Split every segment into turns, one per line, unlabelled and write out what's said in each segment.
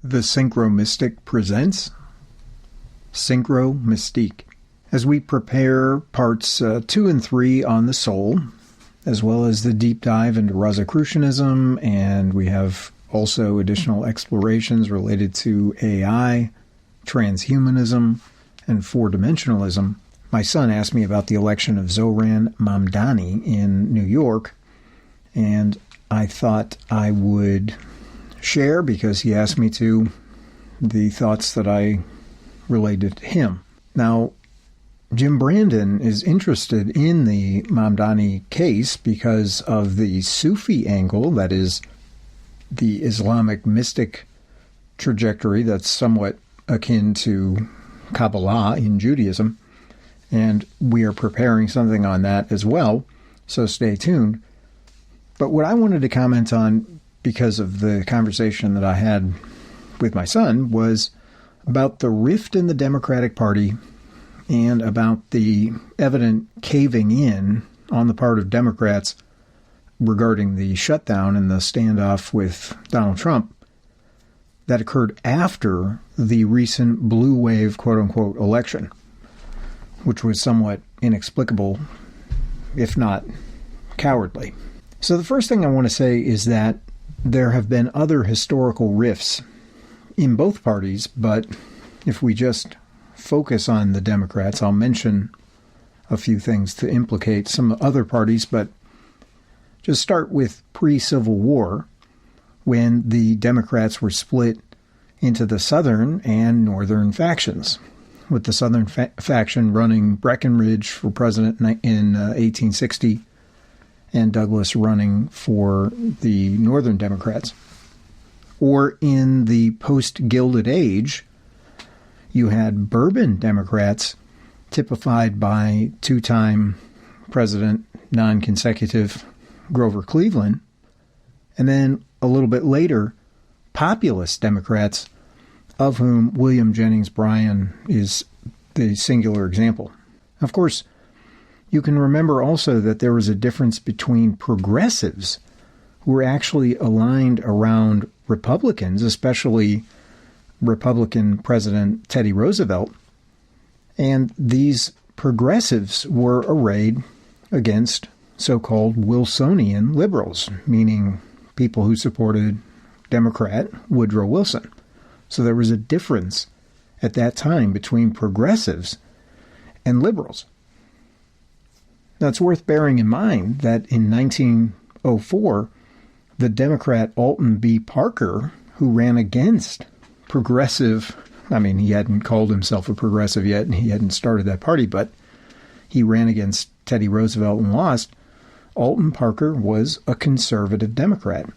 The Synchro Mystic presents Synchro Mystique. As we prepare parts 2 and 3 on the soul, as well as the deep dive into Rosicrucianism, and we have also additional explorations related to AI, transhumanism, and four-dimensionalism, my son asked me about the election of Zohran Mamdani in New York, and I thought I would share, because he asked me to, the thoughts that I related to him. Now, Jim Brandon is interested in the Mamdani case because of the Sufi angle, that is, the Islamic mystic trajectory that's somewhat akin to Kabbalah in Judaism, and we are preparing something on that as well, so stay tuned. But what I wanted to comment on, because of the conversation that I had with my son, was about the rift in the Democratic Party and about the evident caving in on the part of Democrats regarding the shutdown and the standoff with Donald Trump that occurred after the recent blue wave, quote-unquote, election, which was somewhat inexplicable, if not cowardly. So the first thing I want to say is that there have been other historical rifts in both parties, but if we just focus on the Democrats, I'll mention a few things to implicate some other parties, but just start with pre-Civil War, when the Democrats were split into the Southern and Northern factions, with the Southern faction running Breckinridge for president in 1860, and Douglas running for the Northern Democrats. Or in the post-Gilded Age, you had Bourbon Democrats, typified by two-time president, non-consecutive Grover Cleveland, and then a little bit later, populist Democrats, of whom William Jennings Bryan is the singular example. Of course, you can remember also that there was a difference between progressives who were actually aligned around Republicans, especially Republican President Teddy Roosevelt, and these progressives were arrayed against so-called Wilsonian liberals, meaning people who supported Democrat Woodrow Wilson. So there was a difference at that time between progressives and liberals. Now, it's worth bearing in mind that in 1904, the Democrat Alton B. Parker, who ran against progressive, he hadn't called himself a progressive yet, and he hadn't started that party, but he ran against Teddy Roosevelt and lost. Alton Parker was a conservative Democrat.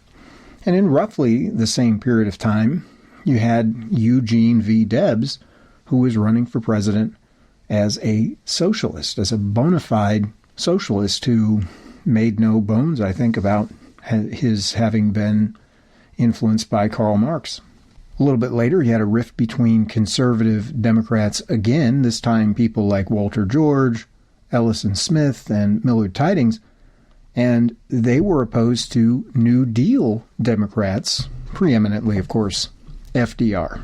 And in roughly the same period of time, you had Eugene V. Debs, who was running for president as a socialist, as a bona fide socialist who made no bones, I think, about his having been influenced by Karl Marx. A little bit later, you had a rift between conservative Democrats again, this time people like Walter George, Ellison Smith, and Millard Tydings, and they were opposed to New Deal Democrats, preeminently, of course, FDR.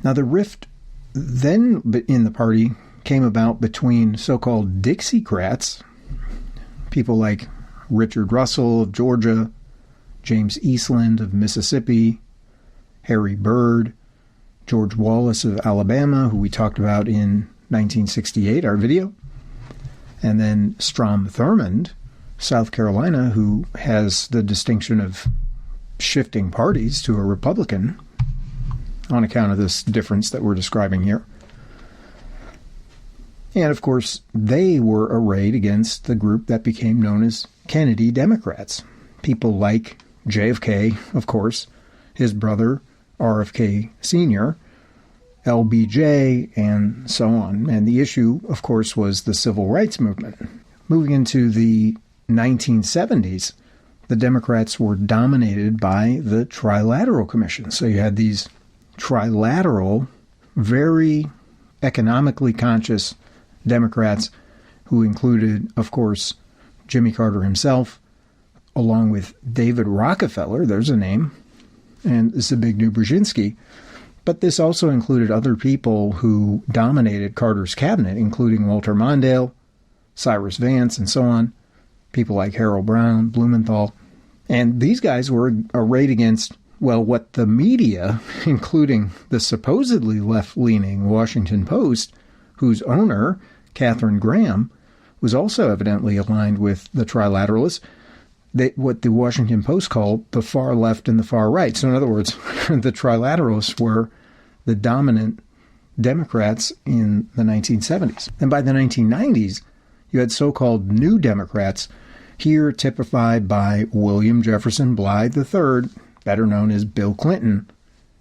Now, the rift then in the party came about between so-called Dixiecrats, people like Richard Russell of Georgia, James Eastland of Mississippi, Harry Byrd, George Wallace of Alabama, who we talked about in 1968, our video, and then Strom Thurmond, South Carolina, who has the distinction of shifting parties to a Republican on account of this difference that we're describing here. And, of course, they were arrayed against the group that became known as Kennedy Democrats. People like JFK, of course, his brother, RFK Sr., LBJ, and so on. And the issue, of course, was the civil rights movement. Moving into the 1970s, the Democrats were dominated by the Trilateral Commission. So you had these trilateral, very economically conscious Democrats who included, of course, Jimmy Carter himself, along with David Rockefeller, there's a name, and Zbigniew Brzezinski, But this also included other people who dominated Carter's cabinet, including Walter Mondale, Cyrus Vance, and so on, people like Harold Brown, Blumenthal. And these guys were arrayed against, well, what the media, including the supposedly left-leaning Washington Post, whose owner, Katharine Graham, was also evidently aligned with the trilateralists, what the Washington Post called the far left and the far right. So in other words, the trilateralists were the dominant Democrats in the 1970s. And by the 1990s, you had so-called New Democrats, here typified by William Jefferson Blythe III, better known as Bill Clinton,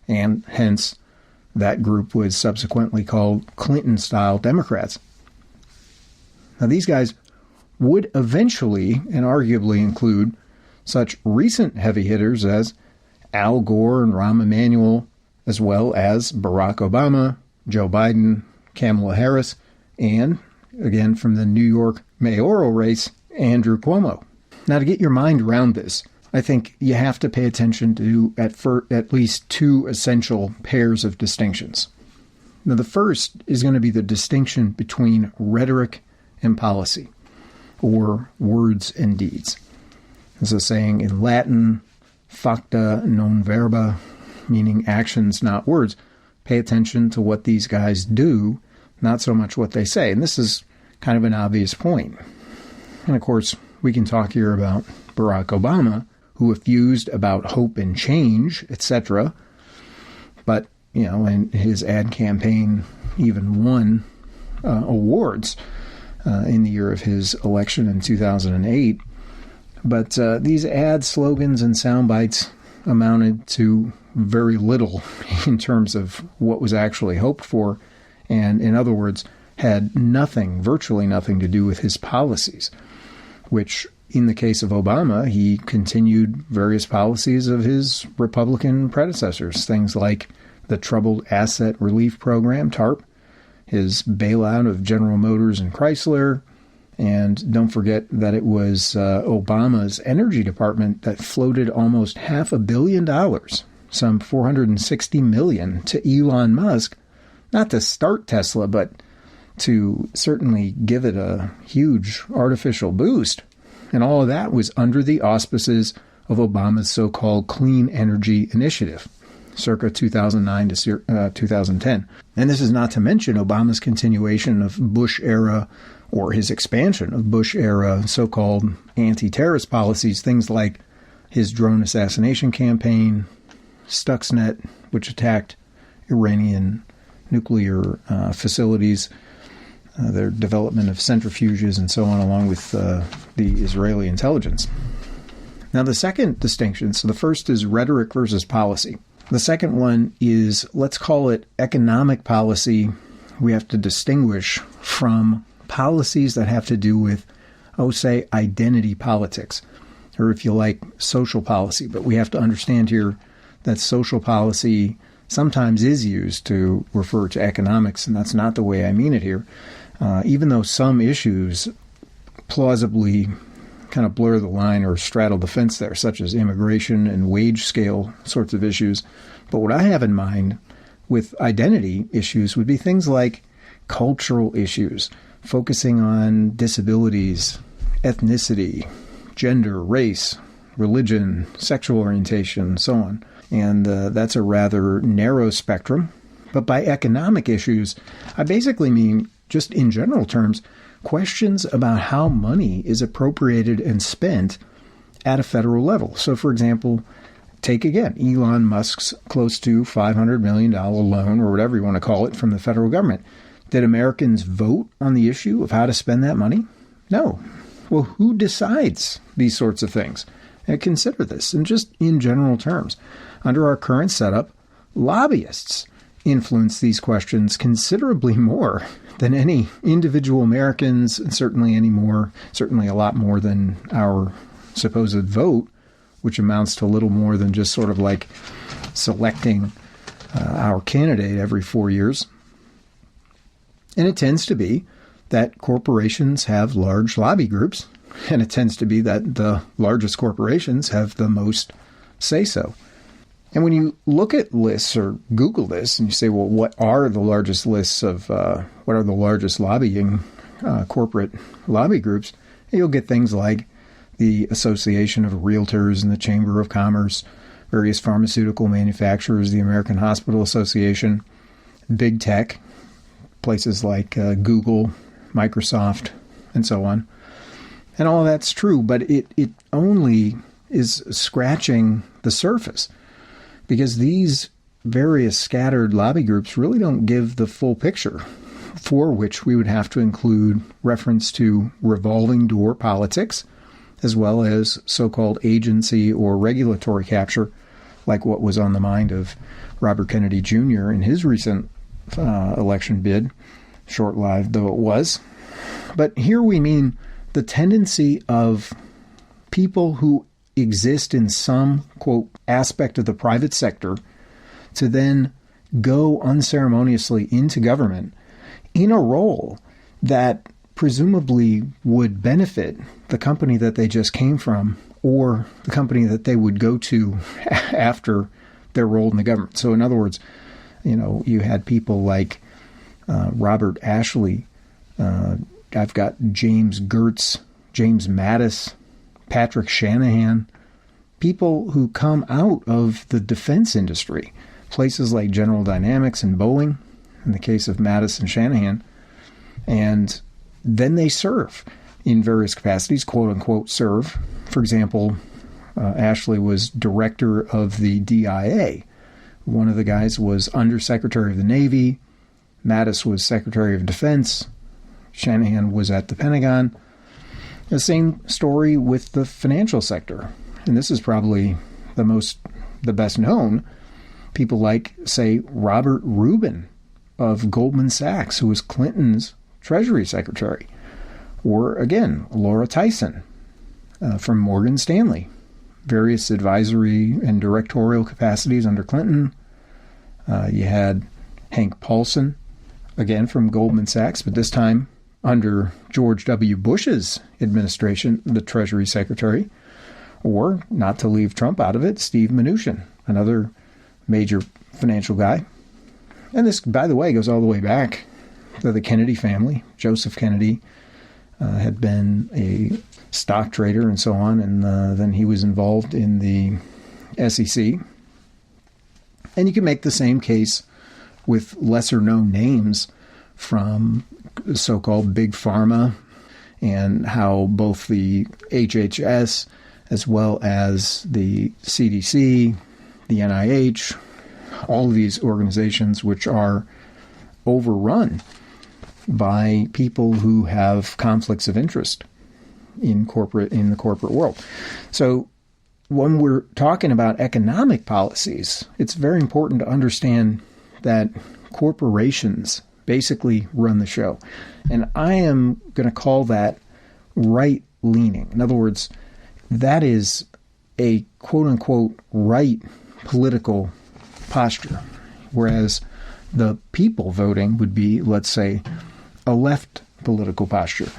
and hence that group was subsequently called Clinton-style Democrats. Now, these guys would eventually and arguably include such recent heavy hitters as Al Gore and Rahm Emanuel, as well as Barack Obama, Joe Biden, Kamala Harris, and, again from the New York mayoral race, Andrew Cuomo. Now, to get your mind around this, I think you have to pay attention to at least two essential pairs of distinctions. Now, the first is going to be the distinction between rhetoric and policy, or words and deeds. There's a saying in Latin, facta non verba, meaning actions, not words. Pay attention to what these guys do, not so much what they say. And this is kind of an obvious point. And of course, we can talk here about Barack Obama, who effused about hope and change, etc. But, and his ad campaign even won awards in the year of his election in 2008. But these ad slogans and sound bites amounted to very little in terms of what was actually hoped for, and in other words, had nothing, virtually nothing to do with his policies, which in the case of Obama, he continued various policies of his Republican predecessors, things like the Troubled Asset Relief Program, TARP, his bailout of General Motors and Chrysler, and don't forget that it was Obama's Energy Department that floated almost $500 million, some $460 million, to Elon Musk, not to start Tesla, but to certainly give it a huge artificial boost. And all of that was under the auspices of Obama's so-called Clean Energy Initiative, circa 2009 to 2010. And this is not to mention Obama's continuation of Bush-era, or his expansion of Bush-era so-called anti-terrorist policies, things like his drone assassination campaign, Stuxnet, which attacked Iranian nuclear facilities, their development of centrifuges and so on, along with the Israeli intelligence. Now, the second distinction, so the first is rhetoric versus policy. The second one is, let's call it economic policy. We have to distinguish from policies that have to do with, say, identity politics, or if you like, social policy. But we have to understand here that social policy sometimes is used to refer to economics, and that's not the way I mean it here. Even though some issues plausibly kind of blur the line or straddle the fence there, such as immigration and wage scale sorts of issues. But what I have in mind with identity issues would be things like cultural issues, focusing on disabilities, ethnicity, gender, race, religion, sexual orientation, so on. And that's a rather narrow spectrum. But by economic issues, I basically mean, just in general terms, questions about how money is appropriated and spent at a federal level. So, for example, take again Elon Musk's close to $500 million loan, or whatever you want to call it, from the federal government. Did Americans vote on the issue of how to spend that money? No. Well, who decides these sorts of things? And consider this, and just in general terms. Under our current setup, lobbyists influence these questions considerably more than any individual Americans, and certainly a lot more than our supposed vote, which amounts to little more than just sort of like selecting our candidate every 4 years. And it tends to be that corporations have large lobby groups, and it tends to be that the largest corporations have the most say-so. And when you look at lists or Google this and you say, well, what are the largest lists of, what are the largest lobbying, corporate lobby groups, you'll get things like the Association of Realtors and the Chamber of Commerce, various pharmaceutical manufacturers, the American Hospital Association, big tech, places like Google, Microsoft, and so on. And all of that's true, but it only is scratching the surface, because these various scattered lobby groups really don't give the full picture, for which we would have to include reference to revolving door politics, as well as so-called agency or regulatory capture, like what was on the mind of Robert Kennedy Jr. in his recent election bid, short-lived though it was. But here we mean the tendency of people who exist in some, quote, aspect of the private sector to then go unceremoniously into government in a role that presumably would benefit the company that they just came from or the company that they would go to after their role in the government. So in other words, you had people like Robert Ashley, I've got James Gertz, James Mattis, Patrick Shanahan, people who come out of the defense industry, places like General Dynamics and Boeing, in the case of Mattis and Shanahan, and then they serve in various capacities, quote unquote serve. For example, Ashley was director of the DIA. One of the guys was Undersecretary of the Navy. Mattis was Secretary of Defense. Shanahan was at the Pentagon. The same story with the financial sector. And this is probably the best known. People like, say, Robert Rubin of Goldman Sachs, who was Clinton's Treasury Secretary. Or, again, Laura Tyson from Morgan Stanley. Various advisory and directorial capacities under Clinton. You had Hank Paulson, again from Goldman Sachs, but this time under George W. Bush's administration, the Treasury Secretary. Or, not to leave Trump out of it, Steve Mnuchin, another major financial guy. And this, by the way, goes all the way back to the Kennedy family. Joseph Kennedy had been a stock trader and so on, and then he was involved in the SEC. And you can make the same case with lesser-known names from so-called big pharma, and how both the HHS as well as the CDC, the NIH, all of these organizations which are overrun by people who have conflicts of interest in the corporate world. So when we're talking about economic policies, it's very important to understand that corporations basically run the show. And I am going to call that right-leaning. In other words, that is a quote-unquote right political posture, whereas the people voting would be, let's say, a left political posture.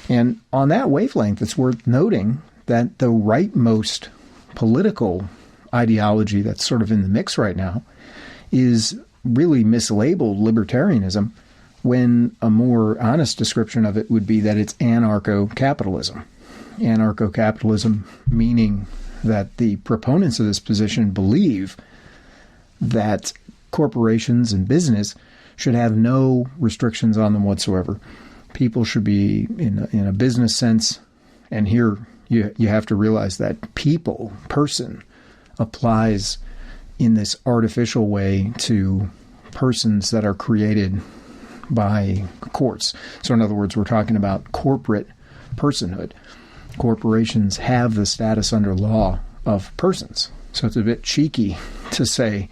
And on that wavelength, it's worth noting that the rightmost political ideology that's sort of in the mix right now is really mislabeled libertarianism, when a more honest description of it would be that it's anarcho-capitalism. Anarcho-capitalism meaning that the proponents of this position believe that corporations and business should have no restrictions on them whatsoever. People should be, in a business sense, and here you have to realize that person applies in this artificial way to persons that are created by courts. So in other words, we're talking about corporate personhood. Corporations have the status under law of persons. So it's a bit cheeky to say,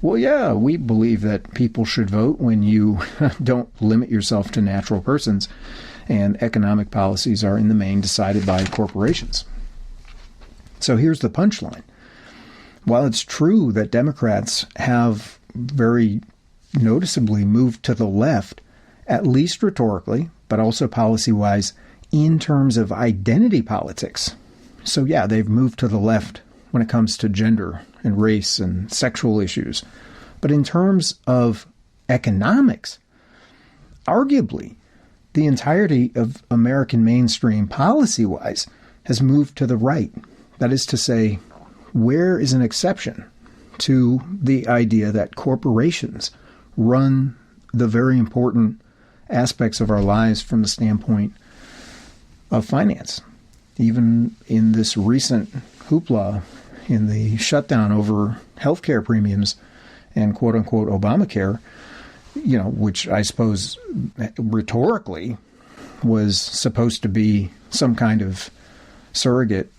well, yeah, we believe that people should vote when you don't limit yourself to natural persons, and economic policies are in the main decided by corporations. So here's the punchline. While it's true that Democrats have very noticeably moved to the left, at least rhetorically, but also policy-wise, in terms of identity politics. So yeah, they've moved to the left when it comes to gender and race and sexual issues. But in terms of economics, arguably, the entirety of American mainstream policy-wise has moved to the right. That is to say, where is an exception to the idea that corporations run the very important aspects of our lives from the standpoint of finance? Even in this recent hoopla in the shutdown over healthcare premiums and quote-unquote Obamacare, which I suppose rhetorically was supposed to be some kind of surrogate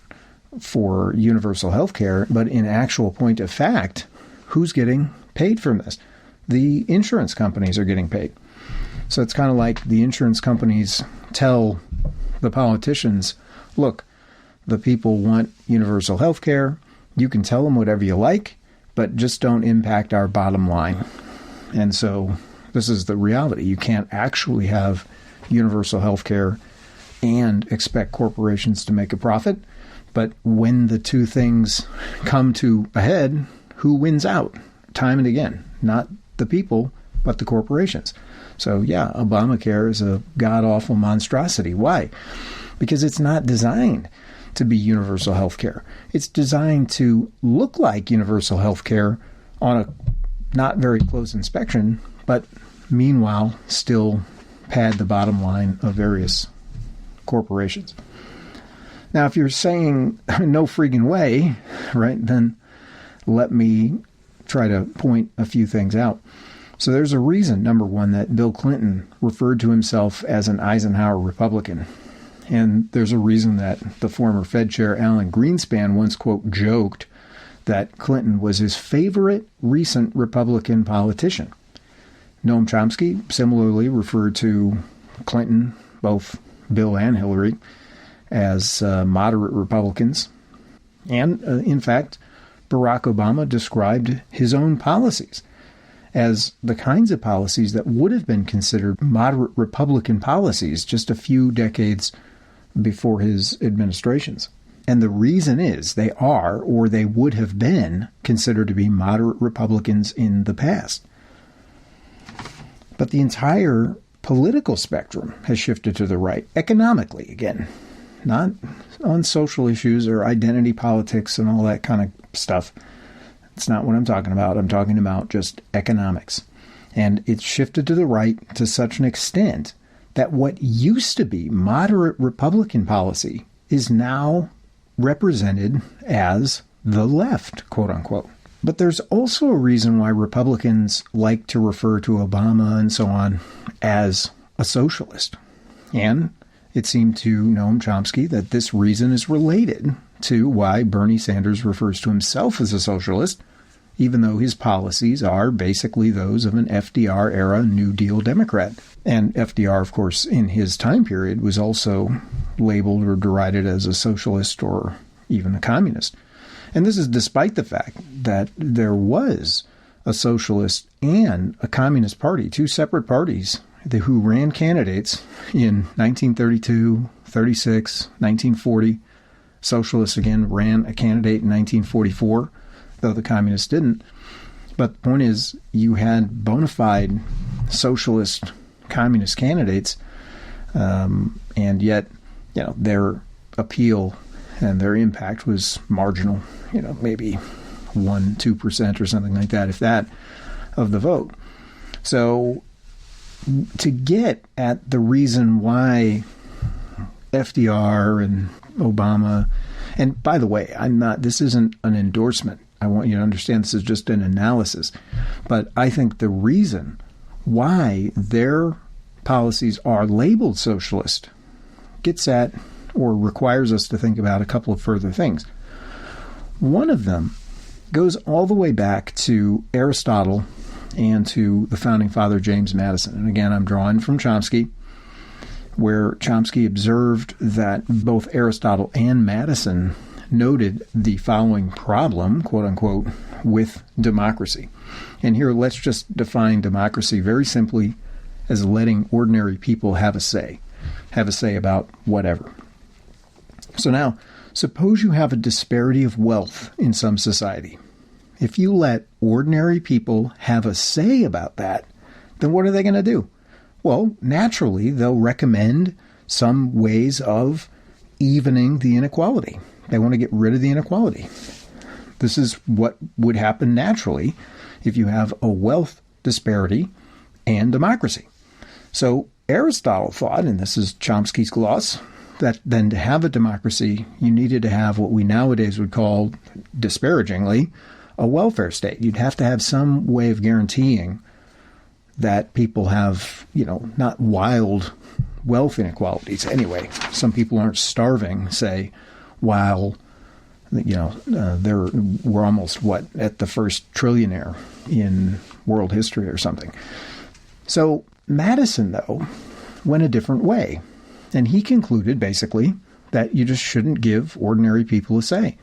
for universal health care, but in actual point of fact, who's getting paid from this? The insurance companies are getting paid. So it's kind of like the insurance companies tell the politicians, look, the people want universal health care. You can tell them whatever you like, but just don't impact our bottom line. And so this is the reality. You can't actually have universal health care and expect corporations to make a profit. But when the two things come to a head, who wins out? Time and again, not the people, but the corporations. So yeah, Obamacare is a god-awful monstrosity. Why? Because it's not designed to be universal health care. It's designed to look like universal health care on a not very close inspection, but meanwhile still pad the bottom line of various corporations. Now, if you're saying no freaking way, right, then let me try to point a few things out. So there's a reason, number one, that Bill Clinton referred to himself as an Eisenhower Republican. And there's a reason that the former Fed chair, Alan Greenspan, once, quote, joked that Clinton was his favorite recent Republican politician. Noam Chomsky similarly referred to Clinton, both Bill and Hillary, as moderate Republicans. And, in fact, Barack Obama described his own policies as the kinds of policies that would have been considered moderate Republican policies just a few decades before his administrations. And the reason is they are, or they would have been, considered to be moderate Republicans in the past. But the entire political spectrum has shifted to the right, economically, again, not on social issues or identity politics and all that kind of stuff. It's not what I'm talking about. I'm talking about just economics. And it's shifted to the right to such an extent that what used to be moderate Republican policy is now represented as the left, quote unquote. But there's also a reason why Republicans like to refer to Obama and so on as a socialist. And it seemed to Noam Chomsky that this reason is related to why Bernie Sanders refers to himself as a socialist, even though his policies are basically those of an FDR-era New Deal Democrat. And FDR, of course, in his time period was also labeled or derided as a socialist or even a communist. And this is despite the fact that there was a socialist and a communist party, two separate parties who ran candidates in 1932, 36, 1940. Socialists, again, ran a candidate in 1944, though the communists didn't. But the point is, you had bona fide socialist communist candidates, and yet, their appeal and their impact was marginal, maybe 1-2% or something like that, if that, of the vote. So to get at the reason why FDR and Obama, and by the way, this isn't an endorsement. I want you to understand this is just an analysis. But I think the reason why their policies are labeled socialist gets at or requires us to think about a couple of further things. One of them goes all the way back to Aristotle and to the founding father James Madison. And again, I'm drawing from Chomsky, where Chomsky observed that both Aristotle and Madison noted the following problem, quote unquote, with democracy. And here, let's just define democracy very simply as letting ordinary people have a say about whatever. So now, suppose you have a disparity of wealth in some society. If you let ordinary people have a say about that, then what are they going to do? Well, naturally, they'll recommend some ways of evening the inequality. They want to get rid of the inequality. This is what would happen naturally if you have a wealth disparity and democracy. So Aristotle thought, and this is Chomsky's gloss, that then to have a democracy, you needed to have what we nowadays would call, disparagingly, a welfare state. You'd have to have some way of guaranteeing that people have, not wild wealth inequalities. Anyway, some people aren't starving, say, while, we're almost, at the first trillionaire in world history or something. So Madison, though, went a different way. And he concluded, basically, that you just shouldn't give ordinary people a say.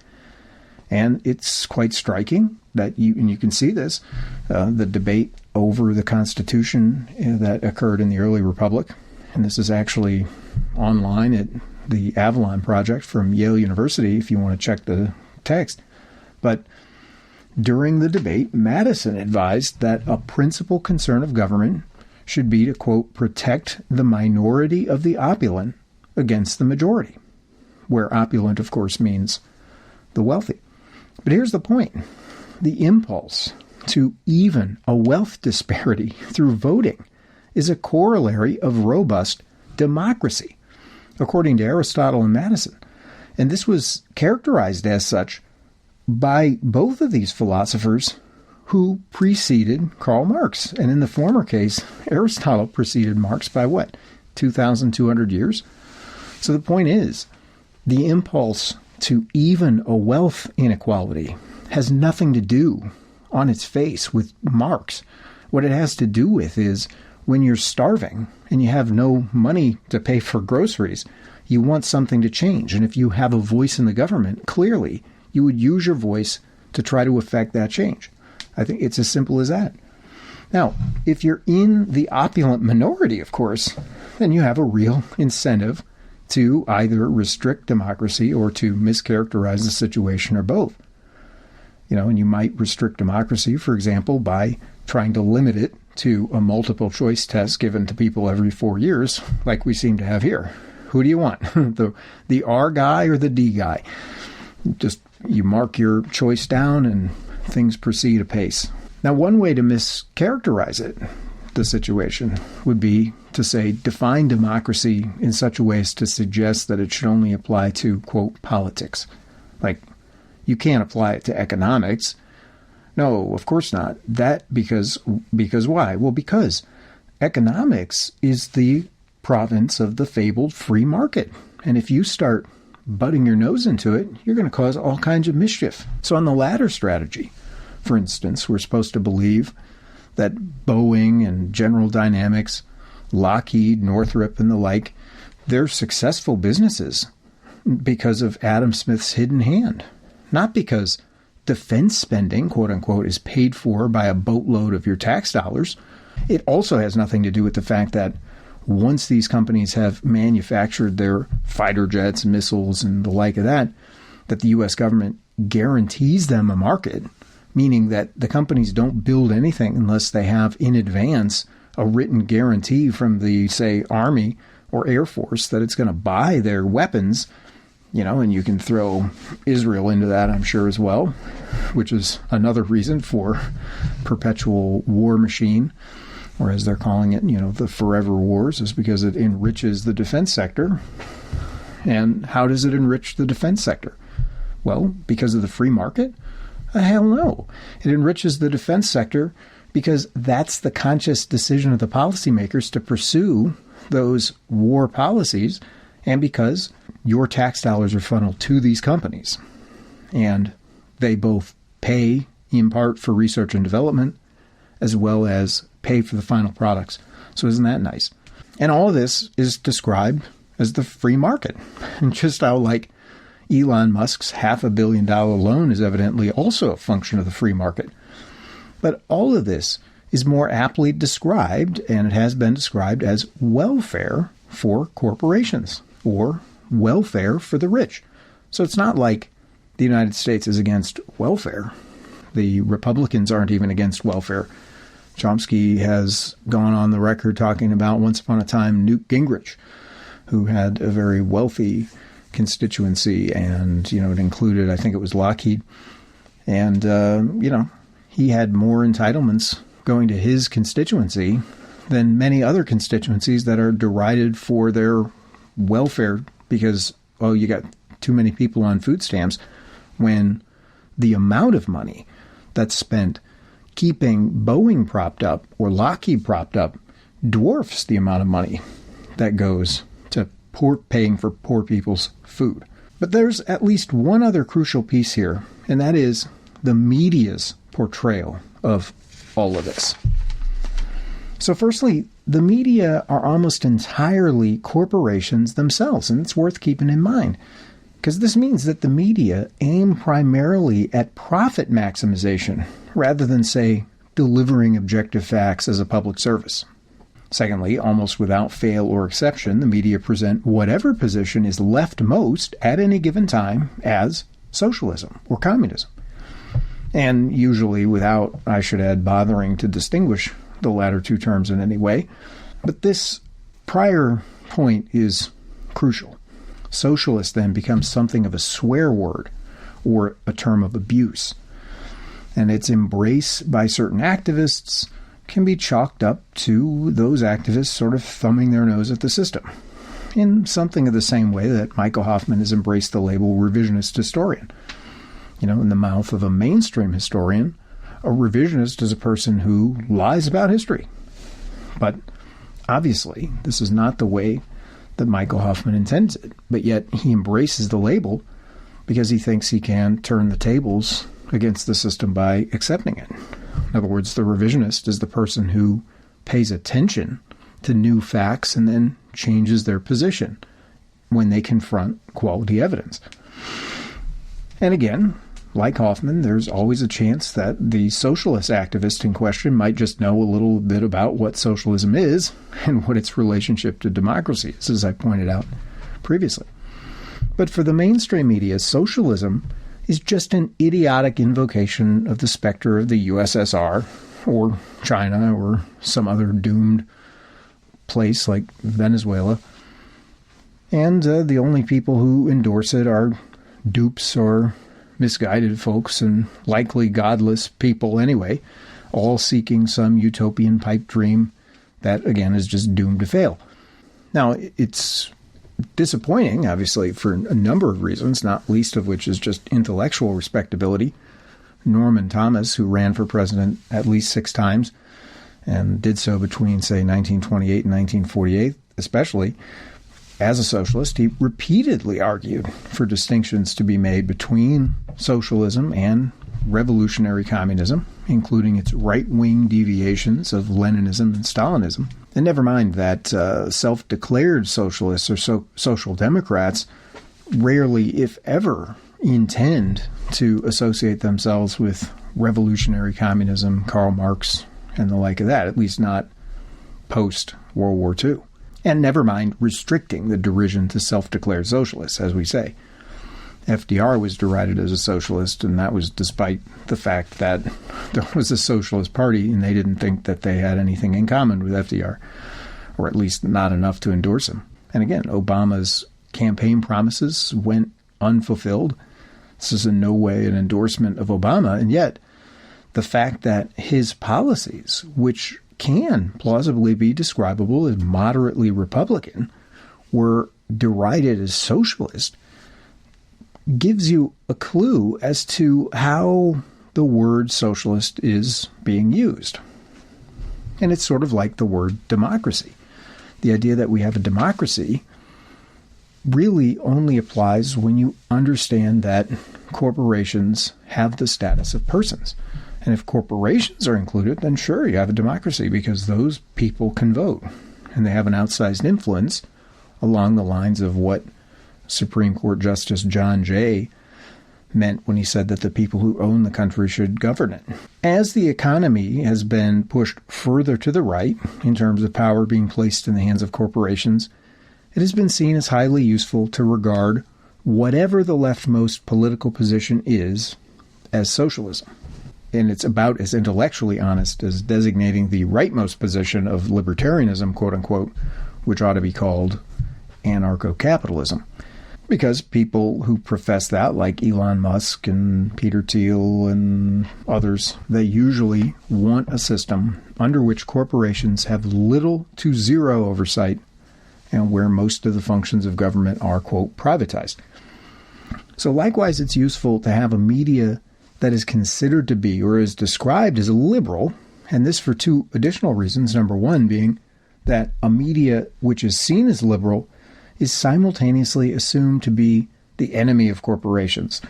And it's quite striking that you can see this, the debate over the Constitution that occurred in the early Republic. And this is actually online at the Avalon Project from Yale University, if you want to check the text. But during the debate, Madison advised that a principal concern of government should be to, quote, protect the minority of the opulent against the majority, where opulent, of course, means the wealthy. But here's the point. The impulse to even a wealth disparity through voting is a corollary of robust democracy, according to Aristotle and Madison. And this was characterized as such by both of these philosophers who preceded Karl Marx. And in the former case, Aristotle preceded Marx by 2,200 years? So the point is, the impulse to even a wealth inequality has nothing to do on its face with Marx. What it has to do with is when you're starving and you have no money to pay for groceries, you want something to change. And if you have a voice in the government, clearly you would use your voice to try to affect that change. I think it's as simple as that. Now, if you're in the opulent minority, of course, then you have a real incentive to either restrict democracy or to mischaracterize the situation, or both. And you might restrict democracy, for example, by trying to limit it to a multiple choice test given to people every 4 years, like we seem to have here. Who do you want? the R guy or the D guy? Just you mark your choice down and things proceed apace. Now, one way to mischaracterize the situation, would be to say, define democracy in such a way as to suggest that it should only apply to, quote, politics. Like, you can't apply it to economics. No, of course not. Because why? Well, because economics is the province of the fabled free market. And if you start butting your nose into it, you're going to cause all kinds of mischief. So on the latter strategy, for instance, we're supposed to believe that Boeing and General Dynamics, Lockheed, Northrop, and the like, they're successful businesses because of Adam Smith's hidden hand, not because defense spending, quote unquote, is paid for by a boatload of your tax dollars. It also has nothing to do with the fact that once these companies have manufactured their fighter jets, missiles, and the like of that the U.S. government guarantees them a market, meaning that the companies don't build anything unless they have in advance a written guarantee from the, say, Army or Air Force that it's going to buy their weapons, and you can throw Israel into that, I'm sure, as well, which is another reason for perpetual war machine, or as they're calling it, the forever wars, is because it enriches the defense sector. And how does it enrich the defense sector? Well, because of the free market? Hell no. It enriches the defense sector because that's the conscious decision of the policymakers to pursue those war policies, and because your tax dollars are funneled to these companies. And they both pay in part for research and development as well as pay for the final products. So isn't that nice? And all of this is described as the free market. And just how, like, Elon Musk's $500 million loan is evidently also a function of the free market. But all of this is more aptly described, and it has been described, as welfare for corporations, or welfare for the rich. So it's not like the United States is against welfare. The Republicans aren't even against welfare. Chomsky has gone on the record talking about once upon a time Newt Gingrich, who had a very wealthy constituency, and, it included, I think it was Lockheed. And, he had more entitlements going to his constituency than many other constituencies that are derided for their welfare because, you got too many people on food stamps, when the amount of money that's spent keeping Boeing propped up or Lockheed propped up dwarfs the amount of money that goes to paying for poor people's food. But there's at least one other crucial piece here, and that is the media's portrayal of all of this. So firstly, the media are almost entirely corporations themselves, and it's worth keeping in mind, because this means that the media aim primarily at profit maximization rather than, say, delivering objective facts as a public service. Secondly, almost without fail or exception, the media present whatever position is leftmost at any given time as socialism or communism. And usually without, I should add, bothering to distinguish the latter two terms in any way. But this prior point is crucial. Socialist then becomes something of a swear word or a term of abuse. And its embrace by certain activists can be chalked up to those activists sort of thumbing their nose at the system, in something of the same way that Michael Hoffman has embraced the label revisionist historian. In the mouth of a mainstream historian, a revisionist is a person who lies about history. But obviously, this is not the way that Michael Hoffman intends it, but yet he embraces the label because he thinks he can turn the tables against the system by accepting it. In other words, the revisionist is the person who pays attention to new facts and then changes their position when they confront quality evidence. And again, like Hoffman, there's always a chance that the socialist activist in question might just know a little bit about what socialism is and what its relationship to democracy is, as I pointed out previously. But for the mainstream media, socialism is just an idiotic invocation of the specter of the USSR or China or some other doomed place like Venezuela. And the only people who endorse it are dupes or misguided folks and likely godless people anyway, all seeking some utopian pipe dream that, again, is just doomed to fail. Now, it's disappointing, obviously, for a number of reasons, not least of which is just intellectual respectability. Norman Thomas, who ran for president at least 6 times and did so between, say, 1928 and 1948, especially, as a socialist, he repeatedly argued for distinctions to be made between socialism and revolutionary communism, including its right-wing deviations of Leninism and Stalinism. And never mind that self-declared socialists or social democrats rarely, if ever, intend to associate themselves with revolutionary communism, Karl Marx, and the like of that, at least not post-World War II. And never mind restricting the derision to self-declared socialists, as we say. FDR was derided as a socialist, and that was despite the fact that there was a socialist party, and they didn't think that they had anything in common with FDR, or at least not enough to endorse him. And again, Obama's campaign promises went unfulfilled. This is in no way an endorsement of Obama, and yet the fact that his policies, which can plausibly be describable as moderately Republican, were derided as socialist, gives you a clue as to how the word socialist is being used. And it's sort of like the word democracy. The idea that we have a democracy really only applies when you understand that corporations have the status of persons. And if corporations are included, then sure, you have a democracy because those people can vote. And they have an outsized influence along the lines of what Supreme Court Justice John Jay meant when he said that the people who own the country should govern it. As the economy has been pushed further to the right in terms of power being placed in the hands of corporations, it has been seen as highly useful to regard whatever the leftmost political position is as socialism. And it's about as intellectually honest as designating the rightmost position of libertarianism, quote unquote, which ought to be called anarcho-capitalism. Because people who profess that, like Elon Musk and Peter Thiel and others, they usually want a system under which corporations have little to zero oversight and where most of the functions of government are, quote, privatized. So likewise, it's useful to have a media that is considered to be or is described as liberal, and this for two additional reasons. Number one being that a media which is seen as liberal is simultaneously assumed to be the enemy of corporations.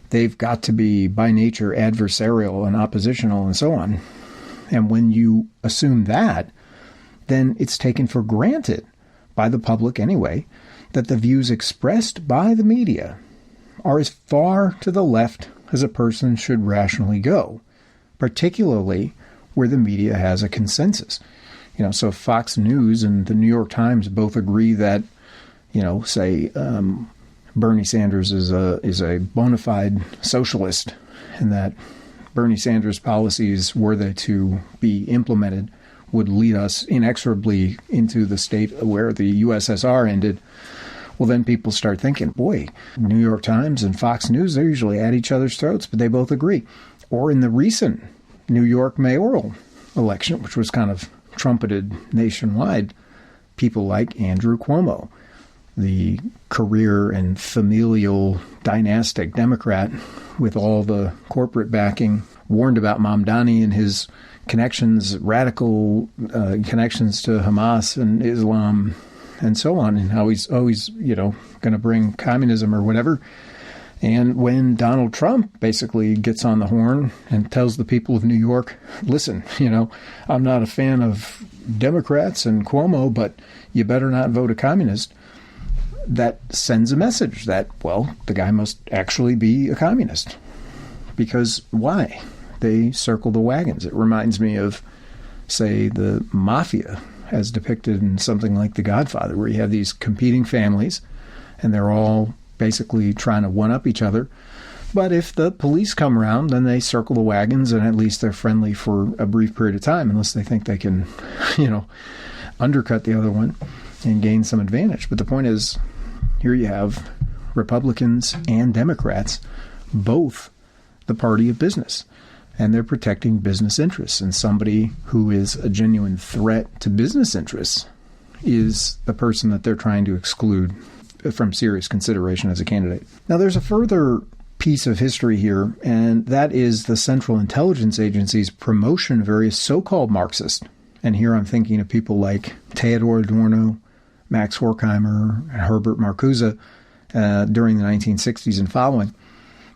They've got to be, by nature, adversarial and oppositional and so on. And when you assume that, then it's taken for granted, by the public anyway, that the views expressed by the media are as far to the left as a person should rationally go, particularly where the media has a consensus. So Fox News and the New York Times both agree that say Bernie Sanders is a bona fide socialist, and that Bernie Sanders' policies, were they to be implemented, would lead us inexorably into the state where the USSR ended. Well, then people start thinking, boy, New York Times and Fox News, they're usually at each other's throats, but they both agree. Or in the recent New York mayoral election, which was kind of trumpeted nationwide, people like Andrew Cuomo, the career and familial dynastic Democrat with all the corporate backing, warned about Mamdani and his connections, radical connections to Hamas and Islam and so on, and how he's always, going to bring communism or whatever. And when Donald Trump basically gets on the horn and tells the people of New York, listen, I'm not a fan of Democrats and Cuomo, but you better not vote a communist, that sends a message that, well, the guy must actually be a communist. Because why? They circle the wagons. It reminds me of, say, the mafia as depicted in something like The Godfather, where you have these competing families and they're all basically trying to one-up each other. But if the police come around, then they circle the wagons, and at least they're friendly for a brief period of time, unless they think they can, undercut the other one and gain some advantage. But the point is, here you have Republicans and Democrats, both the party of business, and they're protecting business interests. And somebody who is a genuine threat to business interests is the person that they're trying to exclude from serious consideration as a candidate. Now, there's a further piece of history here, and that is the Central Intelligence Agency's promotion of various so-called Marxists. And here I'm thinking of people like Theodore Adorno, Max Horkheimer, and Herbert Marcuse during the 1960s and following.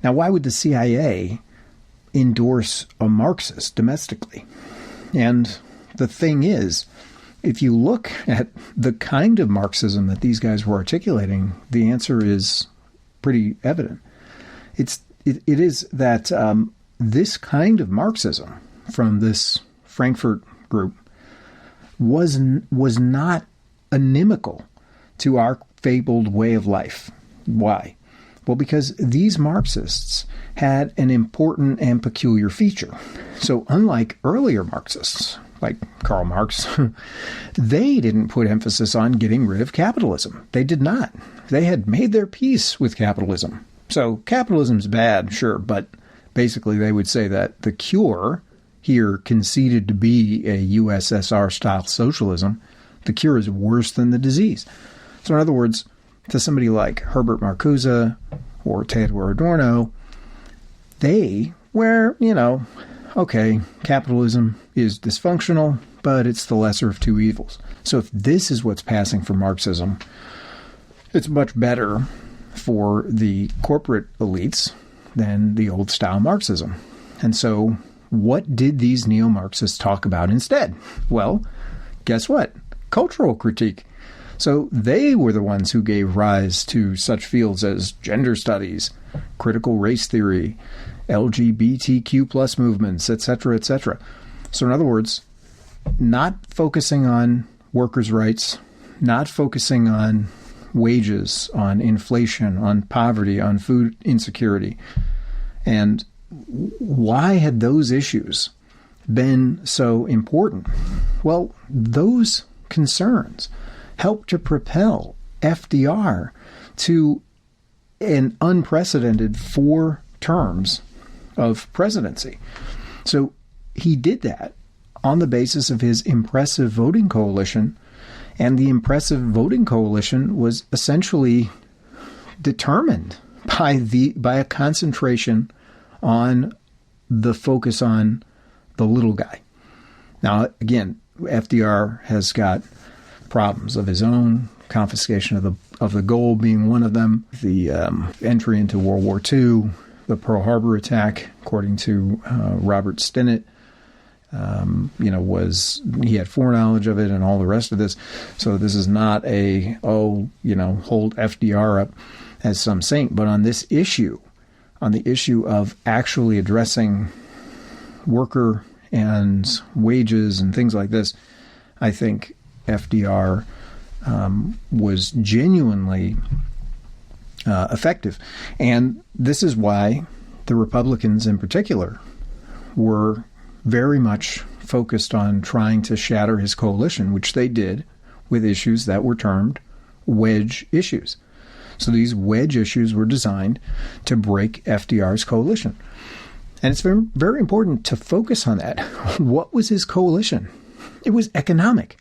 Now, why would the CIA endorse a Marxist domestically? And the thing is, if you look at the kind of Marxism that these guys were articulating, the answer is pretty evident. It is that this kind of Marxism from this Frankfurt group was not inimical to our fabled way of life. Why? Well, because these Marxists had an important and peculiar feature. So unlike earlier Marxists, like Karl Marx, they didn't put emphasis on getting rid of capitalism. They did not. They had made their peace with capitalism. So capitalism's bad, sure, but basically they would say that the cure here conceded to be a USSR-style socialism. The cure is worse than the disease. So in other words, to somebody like Herbert Marcuse or Theodore Adorno, they were, okay, capitalism is dysfunctional, but it's the lesser of two evils. So if this is what's passing for Marxism, it's much better for the corporate elites than the old-style Marxism. And so what did these neo-Marxists talk about instead? Well, guess what? Cultural critique. So they were the ones who gave rise to such fields as gender studies, critical race theory, LGBTQ plus movements, etc., etc. So in other words, not focusing on workers' rights, not focusing on, wages, on inflation, on poverty, on food insecurity. And why had those issues been so important? Well, those concerns helped to propel FDR to an unprecedented 4 terms of presidency. So he did that on the basis of his impressive voting coalition, and the impressive voting coalition was essentially determined by a concentration on the focus on the little guy. Now, again, FDR has got problems of his own, confiscation of the gold being one of them, the entry into World War II, the Pearl Harbor attack, according to Robert Stinnett, he had foreknowledge of it and all the rest of this. So this is not hold FDR up as some saint. But on this issue, on the issue of actually addressing worker and wages and things like this, I think FDR was genuinely effective. And this is why the Republicans in particular were very much focused on trying to shatter his coalition, which they did with issues that were termed wedge issues. So these wedge issues were designed to break FDR's coalition. And it's very, very important to focus on that. What was his coalition? It was economic,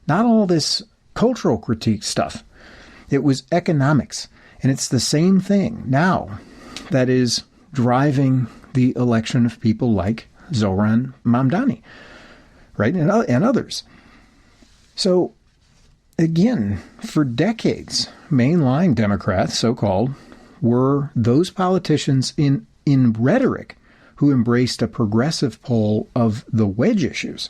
not all this cultural critique stuff. It was economics. And it's the same thing now that is driving the election of people like Zohran Mamdani, right, and others. So, again, for decades, mainline Democrats, so-called, were those politicians in rhetoric who embraced a progressive pole of the wedge issues,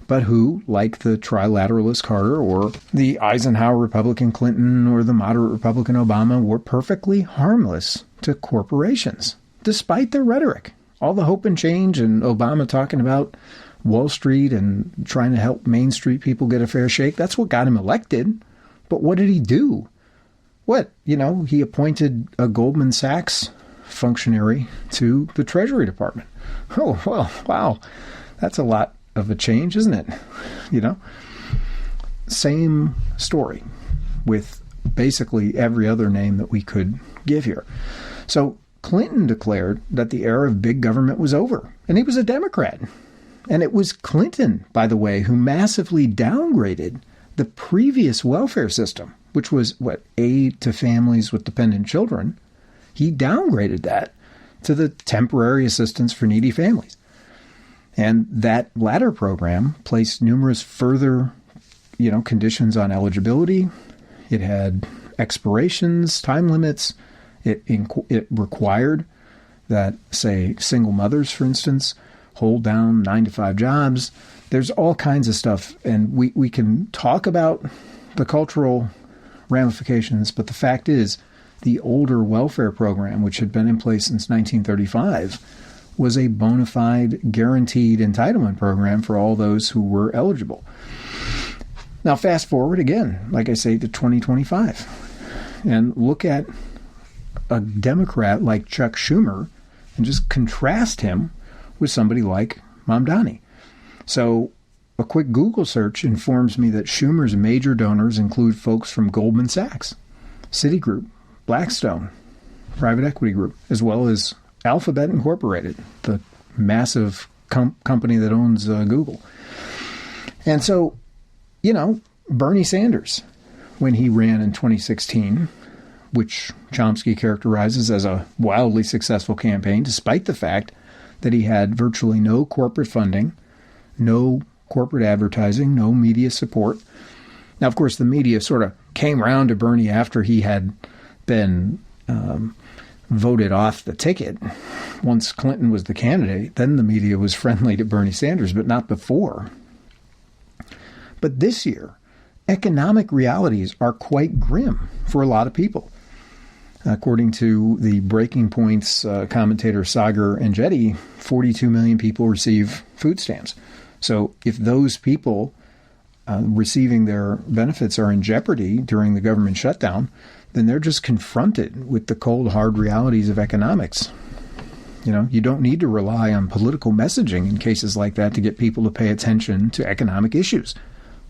but who, like the trilateralist Carter or the Eisenhower Republican Clinton or the moderate Republican Obama, were perfectly harmless to corporations, despite their rhetoric. All the hope and change and Obama talking about Wall Street and trying to help Main Street people get a fair shake, that's what got him elected. But what did he do? He appointed a Goldman Sachs functionary to the Treasury Department. Oh, well, wow. That's a lot of a change, isn't it? Same story with basically every other name that we could give here. So Clinton declared that the era of big government was over, and he was a Democrat. And it was Clinton, by the way, who massively downgraded the previous welfare system, which was, aid to families with dependent children. He downgraded that to the temporary assistance for needy families. And that latter program placed numerous further, conditions on eligibility. It had expirations, time limits. It required that, say, single mothers, for instance, hold down 9-to-5 jobs. There's all kinds of stuff, and we can talk about the cultural ramifications, but the fact is the older welfare program, which had been in place since 1935, was a bona fide guaranteed entitlement program for all those who were eligible. Now, fast forward again, like I say, to 2025, and look at a Democrat like Chuck Schumer and just contrast him with somebody like Mamdani. So a quick Google search informs me that Schumer's major donors include folks from Goldman Sachs, Citigroup, Blackstone, private equity group, as well as Alphabet Incorporated, the massive company that owns Google. And so, Bernie Sanders, when he ran in 2016, which Chomsky characterizes as a wildly successful campaign, despite the fact that he had virtually no corporate funding, no corporate advertising, no media support. Now, of course, the media sort of came around to Bernie after he had been voted off the ticket. Once Clinton was the candidate, then the media was friendly to Bernie Sanders, but not before. But this year, economic realities are quite grim for a lot of people. According to the Breaking Point's commentator Sagar Enjeti, 42 million people receive food stamps. So if those people receiving their benefits are in jeopardy during the government shutdown, then they're just confronted with the cold, hard realities of economics. You don't need to rely on political messaging in cases like that to get people to pay attention to economic issues.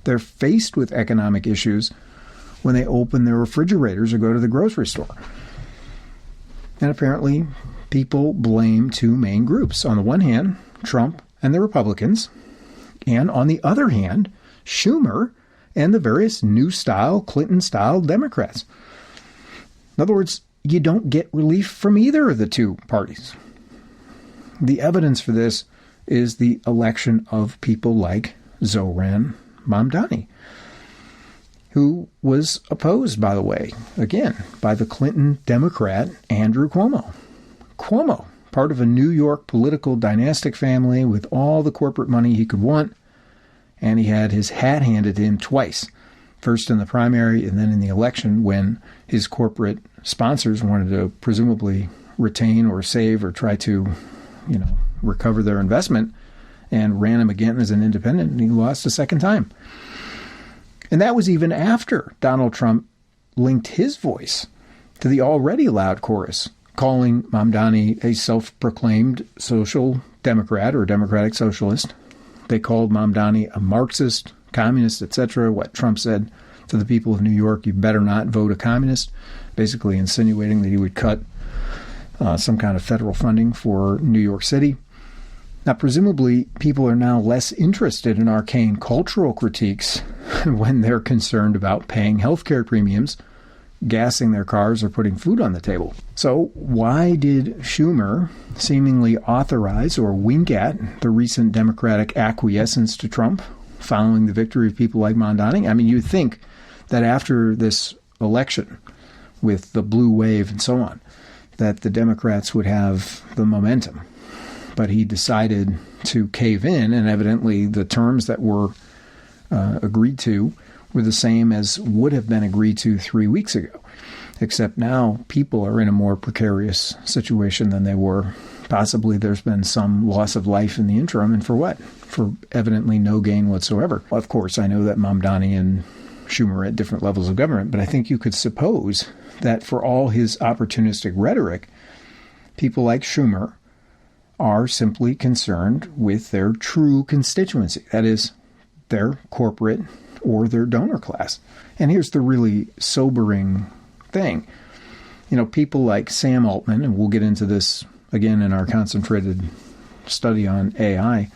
They're faced with economic issues when they open their refrigerators or go to the grocery store. And apparently, people blame two main groups. On the one hand, Trump and the Republicans, and on the other hand, Schumer and the various new-style, Clinton-style Democrats. In other words, you don't get relief from either of the two parties. The evidence for this is the election of people like Zohran Mamdani, who was opposed, by the way, again, by the Clinton Democrat Andrew Cuomo. Cuomo, part of a New York political dynastic family with all the corporate money he could want, and he had his hat handed to him twice, first in the primary and then in the election when his corporate sponsors wanted to presumably retain or save or try to recover their investment, and ran him again as an independent, and he lost a second time. And that was even after Donald Trump linked his voice to the already loud chorus, calling Mamdani a self-proclaimed social democrat or democratic socialist. They called Mamdani a Marxist, communist, etc. What Trump said to the people of New York, you better not vote a communist, basically insinuating that he would cut some kind of federal funding for New York City. Now, presumably, people are now less interested in arcane cultural critiques when they're concerned about paying healthcare premiums, gassing their cars, or putting food on the table. So why did Schumer seemingly authorize or wink at the recent Democratic acquiescence to Trump following the victory of people like Mamdani? I mean, you'd think that after this election with the blue wave and so on, that the Democrats would have the momentum. But he decided to cave in, and evidently the terms that were agreed to were the same as would have been agreed to 3 weeks ago. Except now people are in a more precarious situation than they were. Possibly there's been some loss of life in the interim, and for what? For evidently no gain whatsoever. Of course, I know that Mamdani and Schumer are at different levels of government, but I think you could suppose that for all his opportunistic rhetoric, people like Schumer are simply concerned with their true constituency, that is, their corporate or their donor class. And here's the really sobering thing. People like Sam Altman, and we'll get into this again in our concentrated study on AI,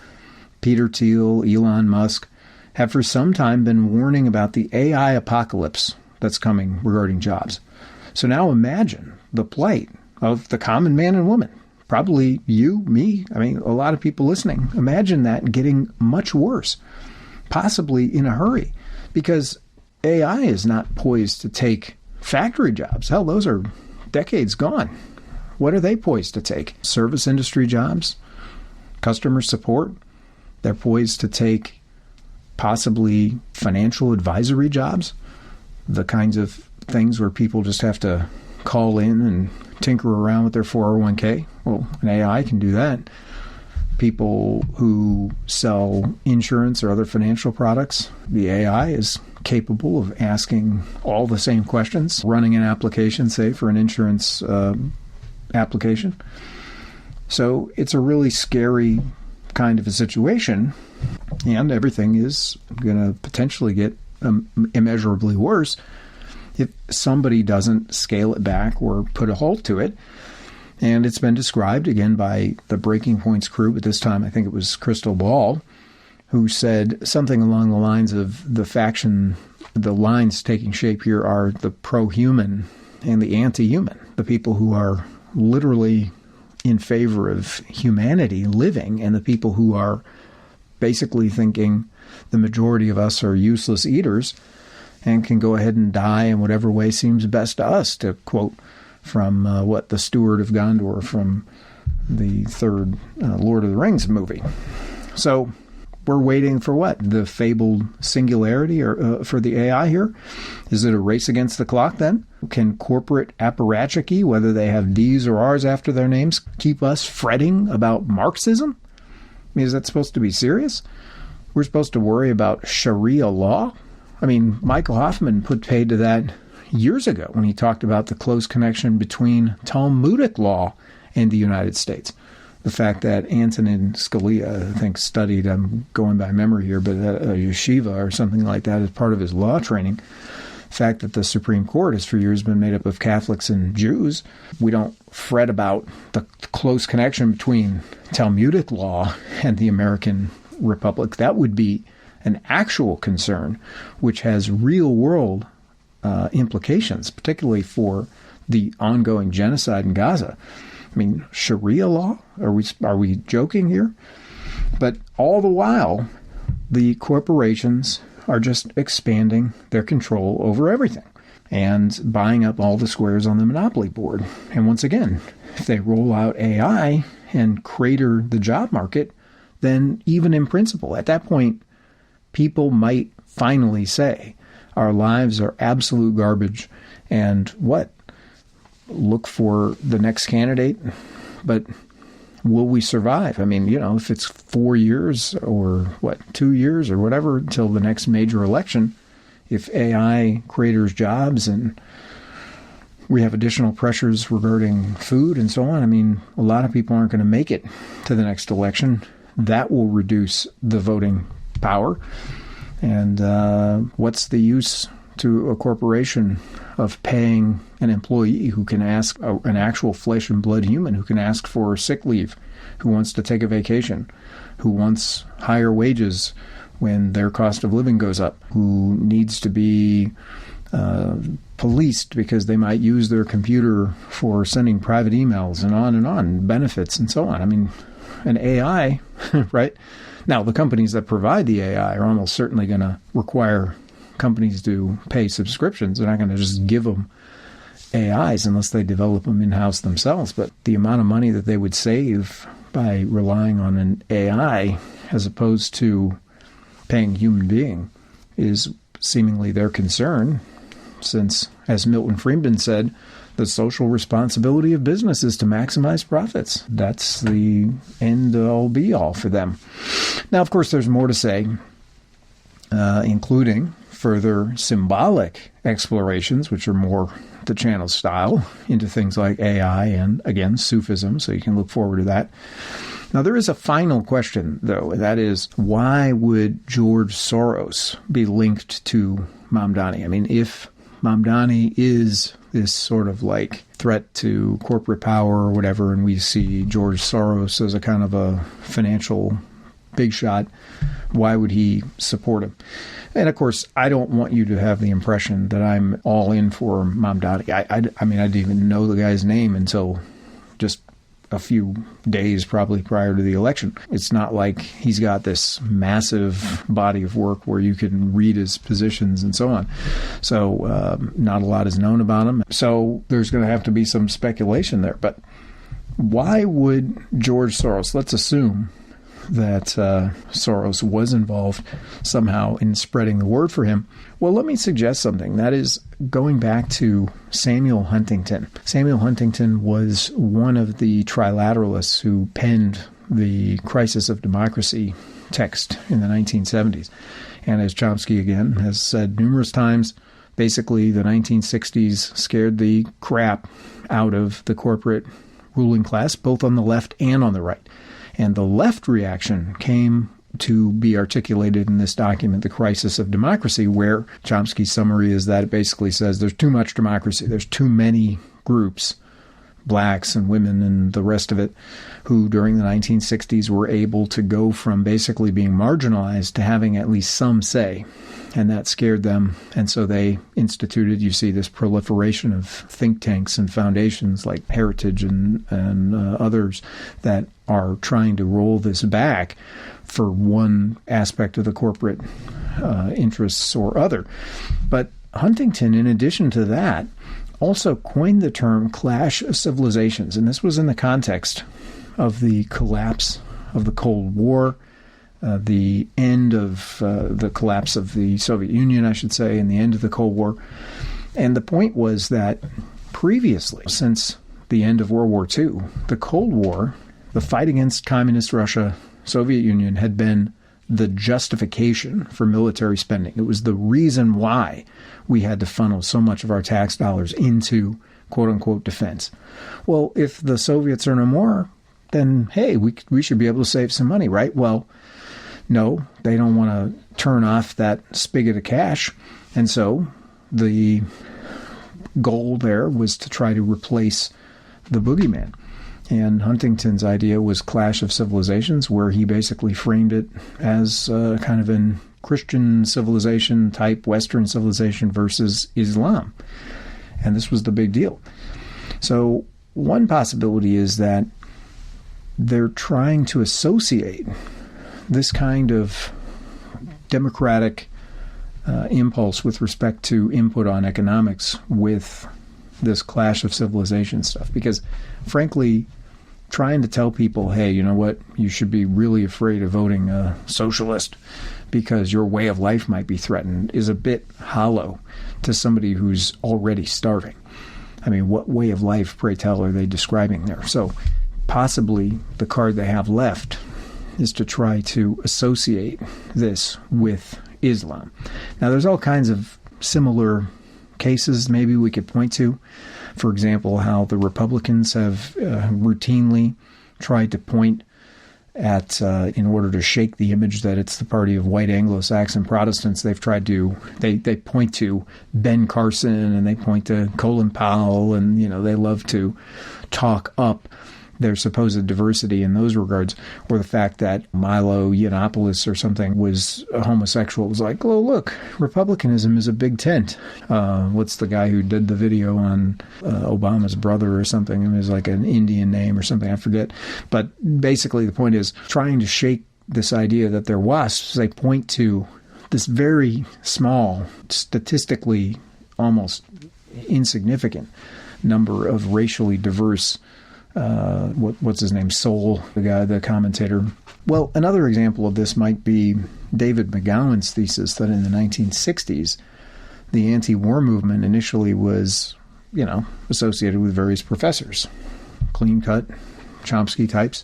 Peter Thiel, Elon Musk, have for some time been warning about the AI apocalypse that's coming regarding jobs. So now imagine the plight of the common man and woman. Probably you, me, a lot of people listening. Imagine that getting much worse, possibly in a hurry, because AI is not poised to take factory jobs. Hell, those are decades gone. What are they poised to take? Service industry jobs, customer support. They're poised to take possibly financial advisory jobs, the kinds of things where people just have to call in and tinker around with their 401k. Well, an AI can do that. People who sell insurance or other financial products, the AI is capable of asking all the same questions, running an application, say, for an insurance application. So it's a really scary kind of a situation, and everything is going to potentially get immeasurably worse if somebody doesn't scale it back or put a halt to it. And it's been described, again, by the Breaking Point's crew, but this time I think it was Crystal Ball, who said something along the lines of the lines taking shape here are the pro-human and the anti-human, the people who are literally in favor of humanity living and the people who are basically thinking the majority of us are useless eaters and can go ahead and die in whatever way seems best to us, to quote from the Steward of Gondor from the third Lord of the Rings movie. So we're waiting for what? The fabled singularity or for the AI here? Is it a race against the clock then? Can corporate apparatchiki, whether they have D's or R's after their names, keep us fretting about Marxism? Is that supposed to be serious? We're supposed to worry about Sharia law? I mean, Michael Hoffman put paid to that years ago when he talked about the close connection between Talmudic law and the United States. The fact that Antonin Scalia, I think, studied, I'm going by memory here, but a yeshiva or something like that as part of his law training. The fact that the Supreme Court has for years been made up of Catholics and Jews. We don't fret about the close connection between Talmudic law and the American Republic. That would be an actual concern, which has real-world implications, particularly for the ongoing genocide in Gaza. I mean, Sharia law? Are we joking here? But all the while, the corporations are just expanding their control over everything and buying up all the squares on the monopoly board. And once again, if they roll out AI and crater the job market, then even in principle, at that point, people might finally say, our lives are absolute garbage, and what? Look for the next candidate, but will we survive? I mean, if it's 4 years or 2 years or whatever until the next major election, if AI craters jobs and we have additional pressures regarding food and so on, I mean, a lot of people aren't going to make it to the next election. That will reduce the voting power. And what's the use to a corporation of paying an employee who can ask, an actual flesh and blood human who can ask for sick leave, who wants to take a vacation, who wants higher wages when their cost of living goes up, who needs to be policed because they might use their computer for sending private emails and on, benefits and so on. I mean, an AI, right? Now, the companies that provide the AI are almost certainly going to require companies to pay subscriptions. They're not going to just give them AIs unless they develop them in-house themselves. But the amount of money that they would save by relying on an AI as opposed to paying a human being is seemingly their concern, since, as Milton Friedman said, the social responsibility of business is to maximize profits. That's the end-all, be-all for them. Now, of course, there's more to say, including further symbolic explorations, which are more the channel style, into things like AI and, again, Sufism, so you can look forward to that. Now, there is a final question, though, and that is, why would George Soros be linked to Mamdani? I mean, if Mamdani is this sort of like threat to corporate power or whatever, and we see George Soros as a kind of a financial big shot, why would he support him? And of course, I don't want you to have the impression that I'm all in for Mamdani. I mean, I didn't even know the guy's name until just a few days probably prior to the election. It's not like he's got this massive body of work where you can read his positions and so on. So not a lot is known about him. So there's going to have to be some speculation there. But why would George Soros, let's assume that Soros was involved somehow in spreading the word for him. Well, let me suggest something. That is going back to Samuel Huntington. Samuel Huntington was one of the trilateralists who penned the Crisis of Democracy text in the 1970s. And as Chomsky, again, has said numerous times, basically the 1960s scared the crap out of the corporate ruling class, both on the left and on the right. And the left reaction came to be articulated in this document, The Crisis of Democracy, where Chomsky's summary is that it basically says there's too much democracy. There's too many groups, blacks and women and the rest of it, who during the 1960s were able to go from basically being marginalized to having at least some say. And that scared them. And so they instituted, you see, this proliferation of think tanks and foundations like Heritage and others that are trying to roll this back for one aspect of the corporate interests or other. But Huntington, in addition to that, also coined the term clash of civilizations. And this was in the context of the collapse of the Cold War, the end of the collapse of the Soviet Union, I should say, and the end of the Cold War. And the point was that previously, since the end of World War II, the Cold War, the fight against Communist Russia, Soviet Union, had been the justification for military spending. It was the reason why we had to funnel so much of our tax dollars into quote-unquote defense. Well, if the Soviets are no more, then, hey, we should be able to save some money, right? Well, no, they don't want to turn off that spigot of cash. And so the goal there was to try to replace the boogeyman. And Huntington's idea was Clash of Civilizations, where he basically framed it as kind of an Christian civilization type Western civilization versus Islam. And this was the big deal. So one possibility is that they're trying to associate this kind of democratic impulse with respect to input on economics with this Clash of Civilization stuff. Because, frankly, trying to tell people, hey, you know what, you should be really afraid of voting a socialist because your way of life might be threatened is a bit hollow to somebody who's already starving. I mean, what way of life, pray tell, are they describing there? So possibly the card they have left is to try to associate this with Islam. Now, there's all kinds of similar cases maybe we could point to. For example, how the Republicans have routinely tried to point at, in order to shake the image that it's the party of white Anglo-Saxon Protestants, they've tried to, they point to Ben Carson and they point to Colin Powell, and, you know, they love to talk up their supposed diversity in those regards, or the fact that Milo Yiannopoulos or something was a homosexual. It was like, oh, look, Republicanism is a big tent. What's the guy who did the video on Obama's brother or something? It was like an Indian name or something, I forget. But basically the point is trying to shake this idea that they're WASPs. They point to this very small, statistically almost insignificant number of racially diverse what's his name? Soul, the guy, the commentator. Well, another example of this might be David McGowan's thesis that in the 1960s, the anti-war movement initially was, you know, associated with various professors, clean-cut Chomsky types.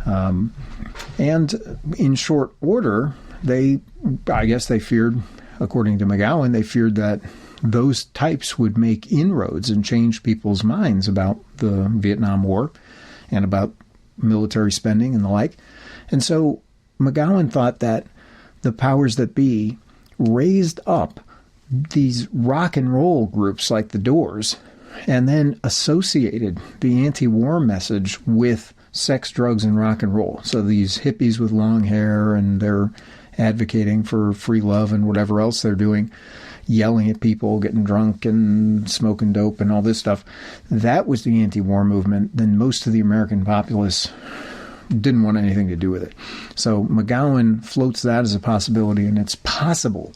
And in short order, I guess they feared, according to McGowan, they feared that those types would make inroads and change people's minds about the Vietnam War and about military spending and the like. And so McGowan thought that the powers that be raised up these rock and roll groups like the Doors and then associated the anti-war message with sex, drugs, and rock and roll. So these hippies with long hair, and they're advocating for free love and whatever else they're doing, yelling at people, getting drunk and smoking dope and all this stuff. That was the anti-war movement. Then most of the American populace didn't want anything to do with it. So McGowan floats that as a possibility, and it's possible,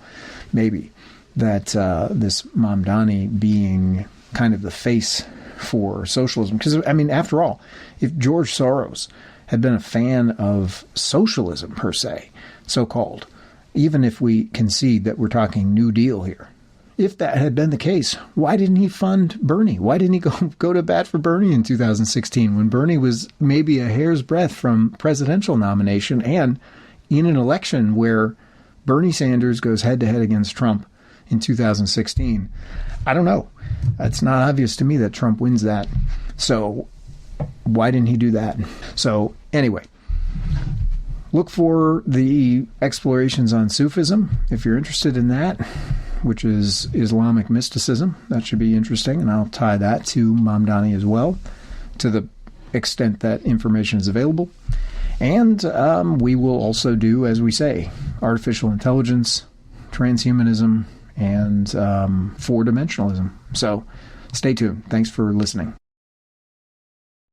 maybe, that this Mamdani being kind of the face for socialism. Because, I mean, after all, if George Soros had been a fan of socialism per se, so-called, even if we concede that we're talking New Deal here, if that had been the case, why didn't he fund Bernie? Why didn't he go to bat for Bernie in 2016 when Bernie was maybe a hair's breadth from presidential nomination, and in an election where Bernie Sanders goes head-to-head against Trump in 2016? I don't know. It's not obvious to me that Trump wins that. So why didn't he do that? So anyway, look for the explorations on Sufism if you're interested in that, which is Islamic mysticism. That should be interesting, and I'll tie that to Mamdani as well, to the extent that information is available. And we will also do, as we say, artificial intelligence, transhumanism, and four-dimensionalism. So stay tuned. Thanks for listening.